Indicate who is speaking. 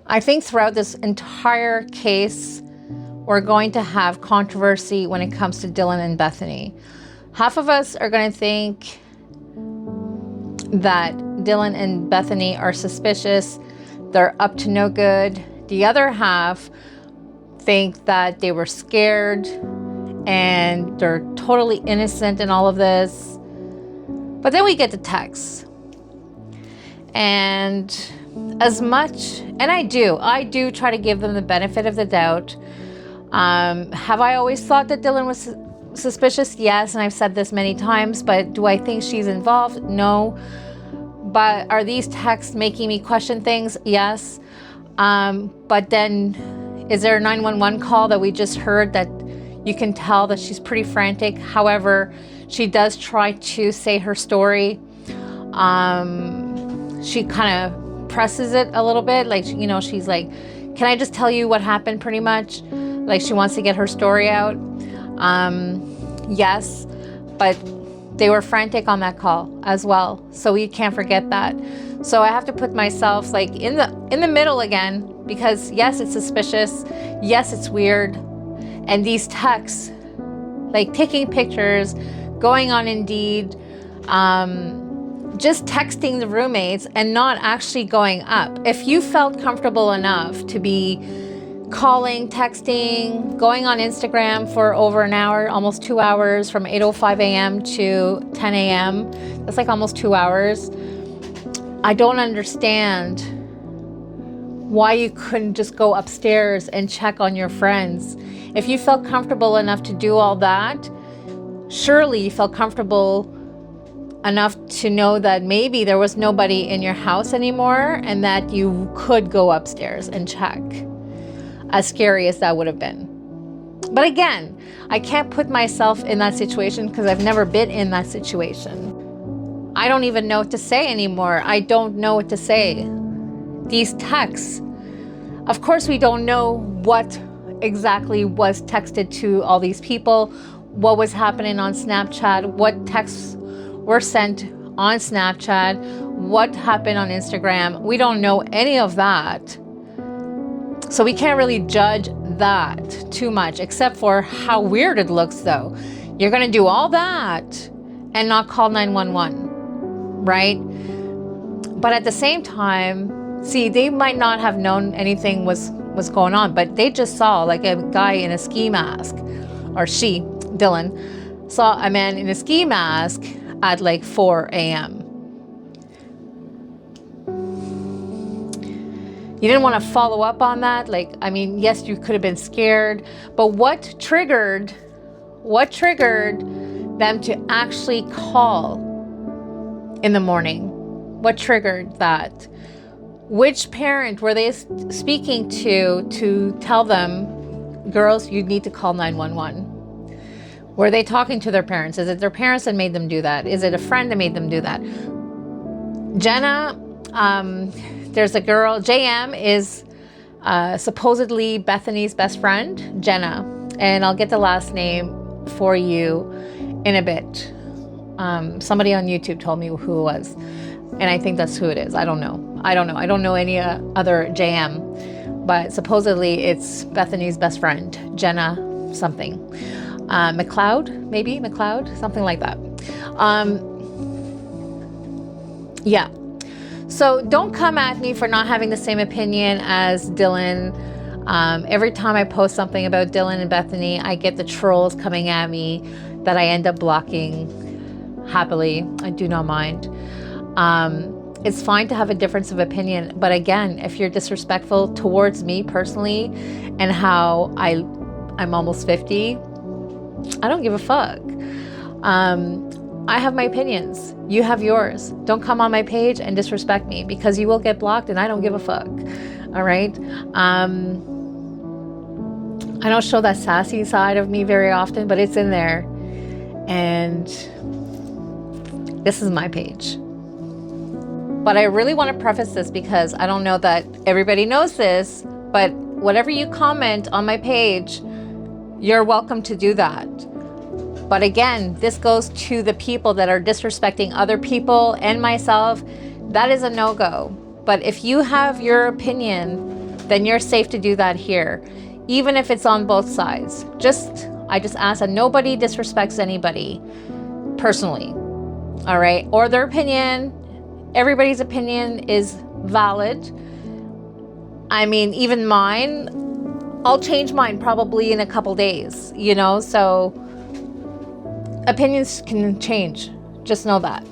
Speaker 1: I think throughout this entire case, we're going to have controversy when it comes to Dylan and Bethany. Half of us are going to think that Dylan and Bethany are suspicious, they're up to no good. The other half think that they were scared and they're totally innocent in all of this. But then we get the texts. And as much, and I do try to give them the benefit of the doubt. Have I always thought that Dylan was suspicious? Yes, and I've said this many times, but do I think she's involved? No. But are these texts making me question things? Yes. But then, is there a 911 call that we just heard that you can tell that she's pretty frantic? However, she does try to say her story. She kind of presses it a little bit. Like, you know, she's like, can I just tell you what happened pretty much? Like, she wants to get her story out. Yes, but they were frantic on that call as well. So we can't forget that. So I have to put myself like in the middle again, because yes, it's suspicious. Yes, it's weird. And these texts, like taking pictures, going on Indeed, just texting the roommates and not actually going up. If you felt comfortable enough to be calling, texting, going on Instagram for over an hour, almost 2 hours, from 8:05 a.m. to 10 a.m. That's like almost 2 hours. I don't understand why you couldn't just go upstairs and check on your friends. If you felt comfortable enough to do all that, surely you felt comfortable enough to know that maybe there was nobody in your house anymore and that you could go upstairs and check. As scary as that would have been. But again, I can't put myself in that situation because I've never been in that situation. I don't even know what to say anymore. I don't know what to say. These texts, of course we don't know what exactly was texted to all these people, what was happening on Snapchat, what texts were sent on Snapchat, what happened on Instagram. We don't know any of that. So we can't really judge that too much, except for how weird it looks though. You're gonna do all that and not call 911, right? But at the same time, see, they might not have known anything was going on, but they just saw like a guy in a ski mask, or she, Dylan, saw a man in a ski mask at like 4 a.m. You didn't want to follow up on that? Like, I mean, yes, you could have been scared, but what triggered them to actually call in the morning? What triggered that? Which parent were they speaking to tell them, girls, you need to call 911? Were they talking to their parents? Is it their parents that made them do that? Is it a friend that made them do that? Jenna, there's a girl, JM is supposedly Bethany's best friend, Jenna. And I'll get the last name for you in a bit. Somebody on YouTube told me who it was. And I think that's who it is. I don't know. I don't know any other JM. But supposedly it's Bethany's best friend, Jenna something. McLeod, maybe? McLeod? Something like that. Yeah. So don't come at me for not having the same opinion as Dylan. Every time I post something about Dylan and Bethany, I get the trolls coming at me that I end up blocking happily. I do not mind. It's fine to have a difference of opinion, but again, if you're disrespectful towards me personally and how I'm almost 50, I don't give a fuck. I have my opinions. You have yours. Don't come on my page and disrespect me, because you will get blocked and I don't give a fuck. All right? I don't show that sassy side of me very often, but it's in there. And this is my page. But I really want to preface this because I don't know that everybody knows this, but whatever you comment on my page, you're welcome to do that. But again, this goes to the people that are disrespecting other people and myself. That is a no-go. But if you have your opinion then you're safe to do that here, even if it's on both sides. I just ask that nobody disrespects anybody personally, all right? Or their opinion. Everybody's opinion is valid. I mean, even mine, I'll change mine probably in a couple days, you know? So opinions can change. Just know that.